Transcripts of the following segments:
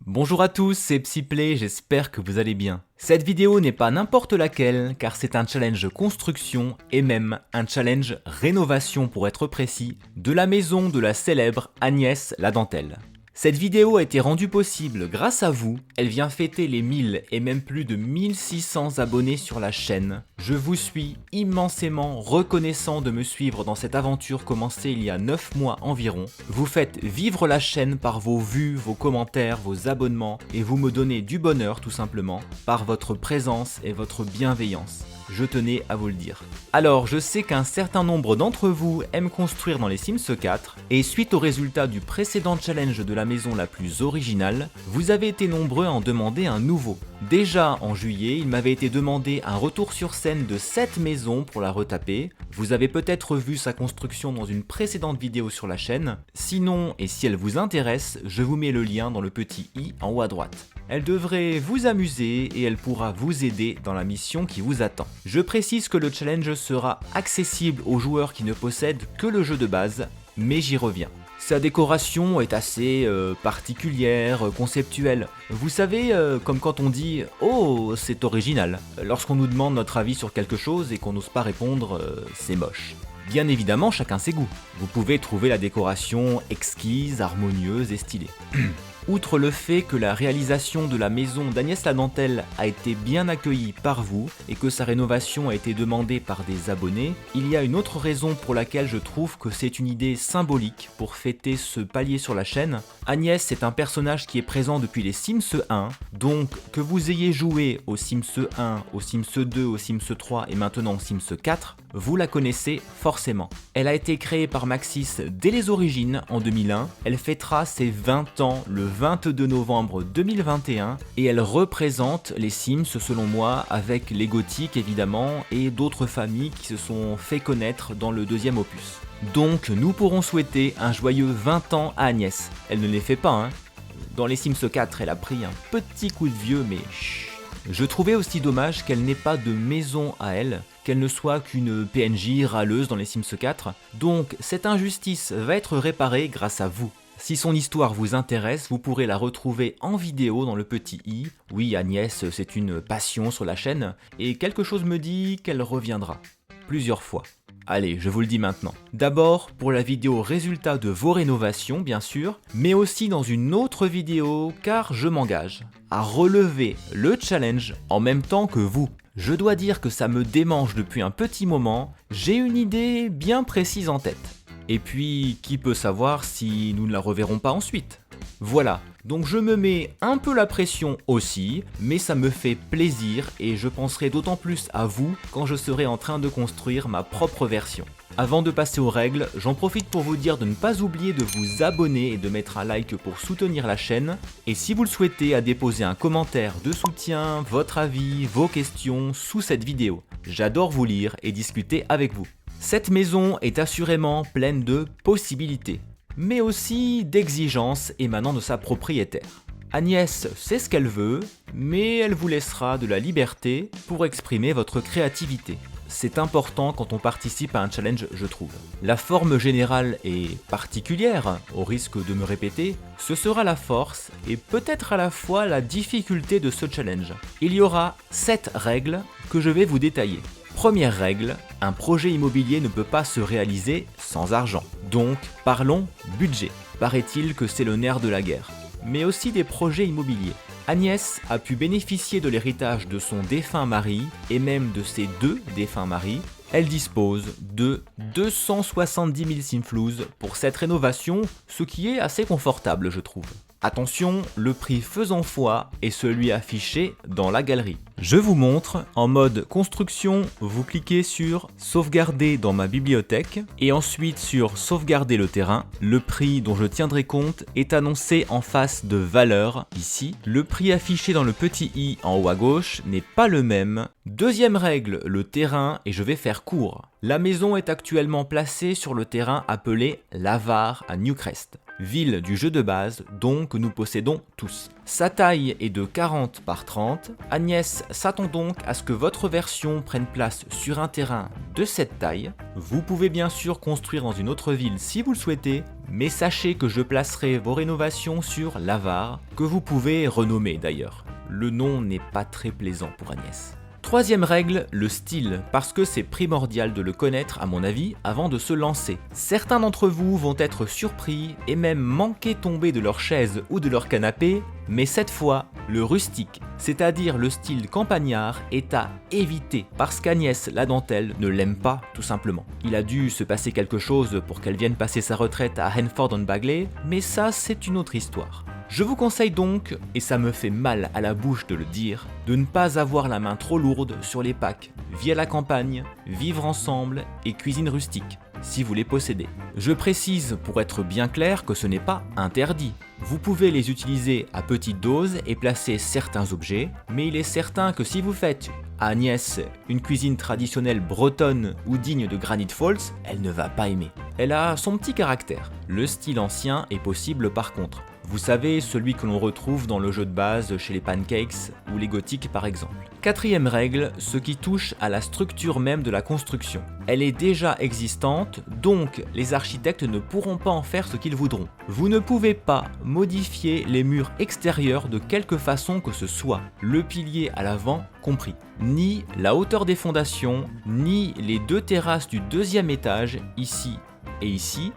Bonjour à tous, c'est Psyplay, j'espère que vous allez bien. Cette vidéo n'est pas n'importe laquelle, car c'est un challenge construction et même un challenge rénovation pour être précis, de la maison de la célèbre Agnès Ladentelle. Cette vidéo a été rendue possible grâce à vous, elle vient fêter les 1000 et même plus de 1600 abonnés sur la chaîne. Je vous suis immensément reconnaissant de me suivre dans cette aventure commencée il y a 9 mois environ. Vous faites vivre la chaîne par vos vues, vos commentaires, vos abonnements et vous me donnez du bonheur tout simplement par votre présence et votre bienveillance. Je tenais à vous le dire. Alors, je sais qu'un certain nombre d'entre vous aiment construire dans les Sims 4, et suite au résultat du précédent challenge de la maison la plus originale, vous avez été nombreux à en demander un nouveau. Déjà en juillet, il m'avait été demandé un retour sur scène de cette maison pour la retaper. Vous avez peut-être vu sa construction dans une précédente vidéo sur la chaîne. Sinon, et si elle vous intéresse, je vous mets le lien dans le petit i en haut à droite. Elle devrait vous amuser et elle pourra vous aider dans la mission qui vous attend. Je précise que le challenge sera accessible aux joueurs qui ne possèdent que le jeu de base, mais j'y reviens. Sa décoration est assez particulière, conceptuelle. Vous savez, comme quand on dit « Oh, c'est original », lorsqu'on nous demande notre avis sur quelque chose et qu'on n'ose pas répondre « C'est moche ». Bien évidemment, chacun ses goûts. Vous pouvez trouver la décoration exquise, harmonieuse et stylée. Outre le fait que la réalisation de la maison d'Agnès Ladentelle a été bien accueillie par vous et que sa rénovation a été demandée par des abonnés, il y a une autre raison pour laquelle je trouve que c'est une idée symbolique pour fêter ce palier sur la chaîne. Agnès est un personnage qui est présent depuis les Sims 1, donc que vous ayez joué aux Sims 1, aux Sims 2, aux Sims 3 et maintenant aux Sims 4, vous la connaissez forcément. Elle a été créée par Maxis dès les origines en 2001, elle fêtera ses 20 ans le 22 novembre 2021 et elle représente les Sims selon moi avec les gothiques évidemment et d'autres familles qui se sont fait connaître dans le deuxième opus. Donc nous pourrons souhaiter un joyeux 20 ans à Agnès. Elle ne les fait pas hein. Dans les Sims 4 elle a pris un petit coup de vieux mais chut. Je trouvais aussi dommage qu'elle n'ait pas de maison à elle, qu'elle ne soit qu'une PNJ râleuse dans les Sims 4, donc cette injustice va être réparée grâce à vous. Si son histoire vous intéresse, vous pourrez la retrouver en vidéo dans le petit i. Oui, Agnès, c'est une passion sur la chaîne, et quelque chose me dit qu'elle reviendra. Plusieurs fois. Allez, je vous le dis maintenant. D'abord, pour la vidéo résultat de vos rénovations, bien sûr, mais aussi dans une autre vidéo, car je m'engage à relever le challenge en même temps que vous. Je dois dire que ça me démange depuis un petit moment, j'ai une idée bien précise en tête. Et puis, qui peut savoir si nous ne la reverrons pas ensuite? Voilà, donc je me mets un peu la pression aussi, mais ça me fait plaisir et je penserai d'autant plus à vous quand je serai en train de construire ma propre version. Avant de passer aux règles, j'en profite pour vous dire de ne pas oublier de vous abonner et de mettre un like pour soutenir la chaîne, et si vous le souhaitez, à déposer un commentaire de soutien, votre avis, vos questions sous cette vidéo. J'adore vous lire et discuter avec vous. Cette maison est assurément pleine de possibilités, mais aussi d'exigences émanant de sa propriétaire. Agnès sait ce qu'elle veut, mais elle vous laissera de la liberté pour exprimer votre créativité. C'est important quand on participe à un challenge, je trouve. La forme générale est particulière, au risque de me répéter, ce sera la force et peut-être à la fois la difficulté de ce challenge. Il y aura 7 règles que je vais vous détailler. Première règle, un projet immobilier ne peut pas se réaliser sans argent. Donc, parlons budget. Paraît-il que c'est le nerf de la guerre. Mais aussi des projets immobiliers. Agnès a pu bénéficier de l'héritage de son défunt mari et même de ses 2 défunts maris. Elle dispose de 270 000 simflouz pour cette rénovation, ce qui est assez confortable je trouve. Attention, le prix faisant foi est celui affiché dans la galerie. Je vous montre, en mode construction, vous cliquez sur sauvegarder dans ma bibliothèque et ensuite sur sauvegarder le terrain. Le prix dont je tiendrai compte est annoncé en face de valeur ici. Le prix affiché dans le petit i en haut à gauche n'est pas le même. Deuxième règle, le terrain, et je vais faire court. La maison est actuellement placée sur le terrain appelé l'Avare à Newcrest. ville du jeu de base donc que nous possédons tous. Sa taille est de 40 par 30, Agnès s'attend donc à ce que votre version prenne place sur un terrain de cette taille. Vous pouvez bien sûr construire dans une autre ville si vous le souhaitez, mais sachez que je placerai vos rénovations sur l'Avare, que vous pouvez renommer d'ailleurs. Le nom n'est pas très plaisant pour Agnès. Troisième règle, le style, parce que c'est primordial de le connaître à mon avis avant de se lancer. Certains d'entre vous vont être surpris et même manquer tomber de leur chaise ou de leur canapé, mais cette fois, le rustique, c'est-à-dire le style campagnard, est à éviter parce qu'Agnès la dentelle ne l'aime pas tout simplement. Il a dû se passer quelque chose pour qu'elle vienne passer sa retraite à Henford-on-Bagley, mais ça c'est une autre histoire. Je vous conseille donc, et ça me fait mal à la bouche de le dire, de ne pas avoir la main trop lourde sur les packs Vie à la campagne, Vivre ensemble et Cuisine rustique, si vous les possédez. Je précise pour être bien clair que ce n'est pas interdit. Vous pouvez les utiliser à petite dose et placer certains objets, mais il est certain que si vous faites à Agnès une cuisine traditionnelle bretonne ou digne de Granite Falls, elle ne va pas aimer. Elle a son petit caractère. Le style ancien est possible par contre. Vous savez, celui que l'on retrouve dans le jeu de base chez les Pancakes ou les Gothiques par exemple. Quatrième règle, ce qui touche à la structure même de la construction. Elle est déjà existante, donc les architectes ne pourront pas en faire ce qu'ils voudront. Vous ne pouvez pas modifier les murs extérieurs de quelque façon que ce soit, le pilier à l'avant compris. Ni la hauteur des fondations, ni les deux terrasses du deuxième étage, ici et ici.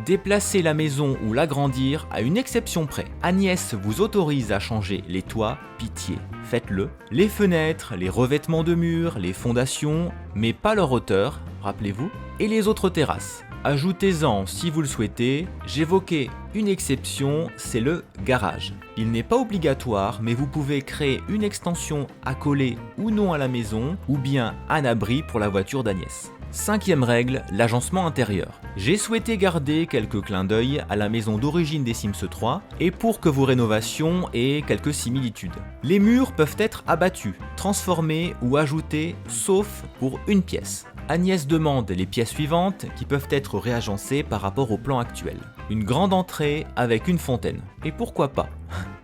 Déplacer la maison ou l'agrandir à une exception près. Agnès vous autorise à changer les toits, pitié, faites-le. Les fenêtres, les revêtements de murs, les fondations, mais pas leur hauteur, rappelez-vous. Et les autres terrasses. Ajoutez-en si vous le souhaitez, j'évoquais une exception, c'est le garage. Il n'est pas obligatoire, mais vous pouvez créer une extension accolée ou non à la maison, ou bien un abri pour la voiture d'Agnès. Cinquième règle, l'agencement intérieur. J'ai souhaité garder quelques clins d'œil à la maison d'origine des Sims 3 et pour que vos rénovations aient quelques similitudes. Les murs peuvent être abattus, transformés ou ajoutés, sauf pour une pièce. Agnès demande les pièces suivantes qui peuvent être réagencées par rapport au plan actuel. Une grande entrée avec une fontaine. Et pourquoi pas ?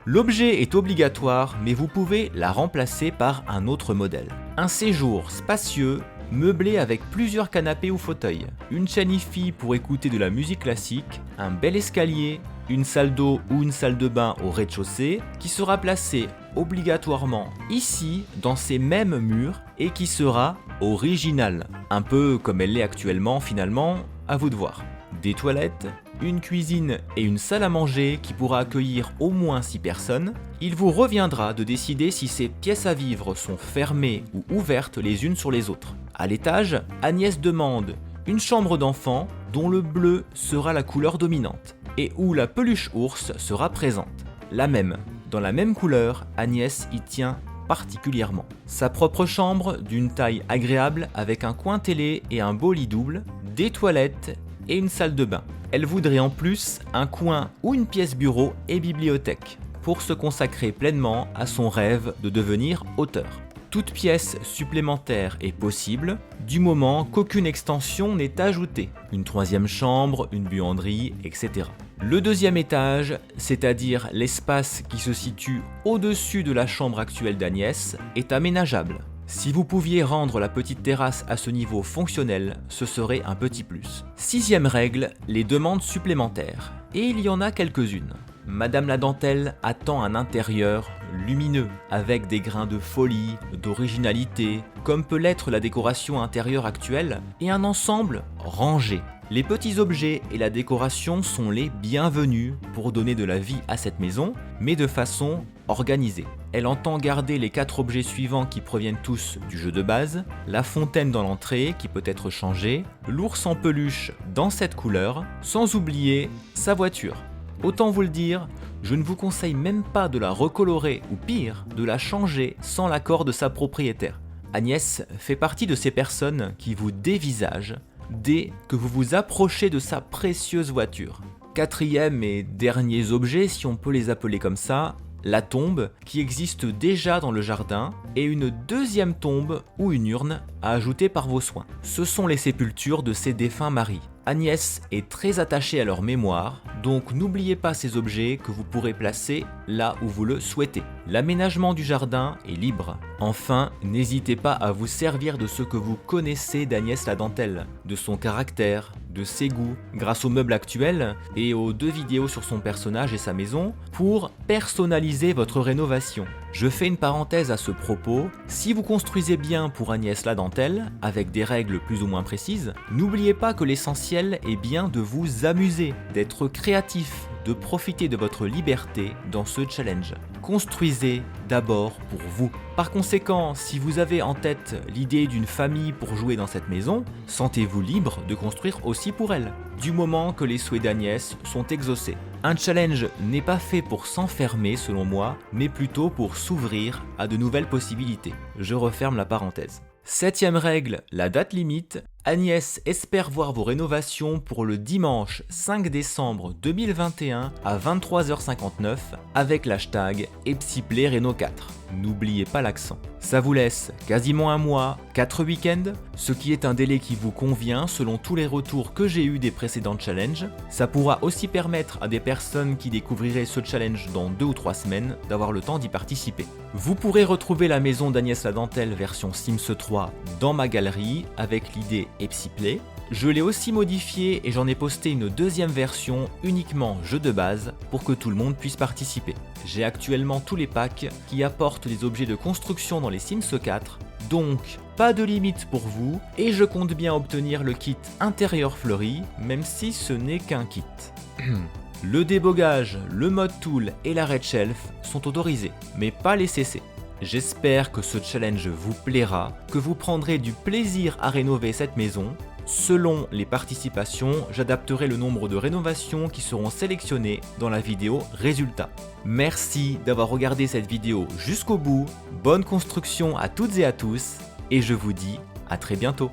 L'objet est obligatoire, mais vous pouvez la remplacer par un autre modèle. Un séjour spacieux, meublé avec plusieurs canapés ou fauteuils, une chaîne hi-fi pour écouter de la musique classique, un bel escalier, une salle d'eau ou une salle de bain au rez-de-chaussée qui sera placée obligatoirement ici dans ces mêmes murs et qui sera originale, un peu comme elle l'est actuellement finalement, à vous de voir. Des toilettes, une cuisine et une salle à manger qui pourra accueillir au moins 6 personnes, il vous reviendra de décider si ces pièces à vivre sont fermées ou ouvertes les unes sur les autres. À l'étage, Agnès demande une chambre d'enfant dont le bleu sera la couleur dominante et où la peluche ours sera présente. La même, dans la même couleur, Agnès y tient particulièrement. Sa propre chambre d'une taille agréable avec un coin télé et un beau lit double, des toilettes et une salle de bain. Elle voudrait en plus un coin ou une pièce bureau et bibliothèque pour se consacrer pleinement à son rêve de devenir auteur. Toute pièce supplémentaire est possible du moment qu'aucune extension n'est ajoutée. Une troisième chambre, une buanderie, etc. Le deuxième étage, c'est-à-dire l'espace qui se situe au-dessus de la chambre actuelle d'Agnès, est aménageable. Si vous pouviez rendre la petite terrasse à ce niveau fonctionnel, ce serait un petit plus. Sixième règle, les demandes supplémentaires. Et il y en a quelques-unes. Madame la dentelle attend un intérieur lumineux, avec des grains de folie, d'originalité, comme peut l'être la décoration intérieure actuelle, et un ensemble rangé. Les petits objets et la décoration sont les bienvenus pour donner de la vie à cette maison, mais de façon organisée. Elle entend garder les 4 objets suivants qui proviennent tous du jeu de base, la fontaine dans l'entrée qui peut être changée, l'ours en peluche dans cette couleur, sans oublier sa voiture. Autant vous le dire, je ne vous conseille même pas de la recolorer ou pire, de la changer sans l'accord de sa propriétaire. Agnès fait partie de ces personnes qui vous dévisagent dès que vous vous approchez de sa précieuse voiture. Quatrième et derniers objets, si on peut les appeler comme ça, la tombe qui existe déjà dans le jardin et une deuxième tombe ou une urne à ajouter par vos soins. Ce sont les sépultures de ses défunts maris. Agnès est très attachée à leur mémoire, donc n'oubliez pas ces objets que vous pourrez placer là où vous le souhaitez. L'aménagement du jardin est libre. Enfin, n'hésitez pas à vous servir de ce que vous connaissez d'Agnès la Dentelle, de son caractère, de ses goûts, grâce aux meubles actuels et aux 2 vidéos sur son personnage et sa maison, pour personnaliser votre rénovation. Je fais une parenthèse à ce propos, si vous construisez bien pour Agnès la Dentelle, avec des règles plus ou moins précises, n'oubliez pas que l'essentiel est bien de vous amuser, d'être créatif, de profiter de votre liberté dans ce challenge. Construisez d'abord pour vous. Par conséquent, si vous avez en tête l'idée d'une famille pour jouer dans cette maison, sentez-vous libre de construire aussi pour elle, du moment que les souhaits d'Agnès sont exaucés. Un challenge n'est pas fait pour s'enfermer selon moi, mais plutôt pour s'ouvrir à de nouvelles possibilités. Je referme la parenthèse. 7e règle, la date limite. Agnès espère voir vos rénovations pour le dimanche 5 décembre 2021 à 23h59 avec l'hashtag EpsiPlayReno4. N'oubliez pas l'accent. Ça vous laisse quasiment un mois, 4 week-ends, ce qui est un délai qui vous convient selon tous les retours que j'ai eus des précédents challenges. Ça pourra aussi permettre à des personnes qui découvriraient ce challenge dans 2 ou 3 semaines d'avoir le temps d'y participer. Vous pourrez retrouver la maison d'Agnès la Dentelle version Sims 3 dans ma galerie avec l'idée EpsiPlay. Je l'ai aussi modifié et j'en ai posté une 2e version uniquement jeu de base pour que tout le monde puisse participer. J'ai actuellement tous les packs qui apportent des objets de construction dans les Sims 4, donc pas de limite pour vous et je compte bien obtenir le kit intérieur fleuri, même si ce n'est qu'un kit. Le débogage, le mode tool et la red shelf sont autorisés, mais pas les CC. J'espère que ce challenge vous plaira, que vous prendrez du plaisir à rénover cette maison. Selon les participations, j'adapterai le nombre de rénovations qui seront sélectionnées dans la vidéo résultat. Merci d'avoir regardé cette vidéo jusqu'au bout, bonne construction à toutes et à tous, et je vous dis à très bientôt.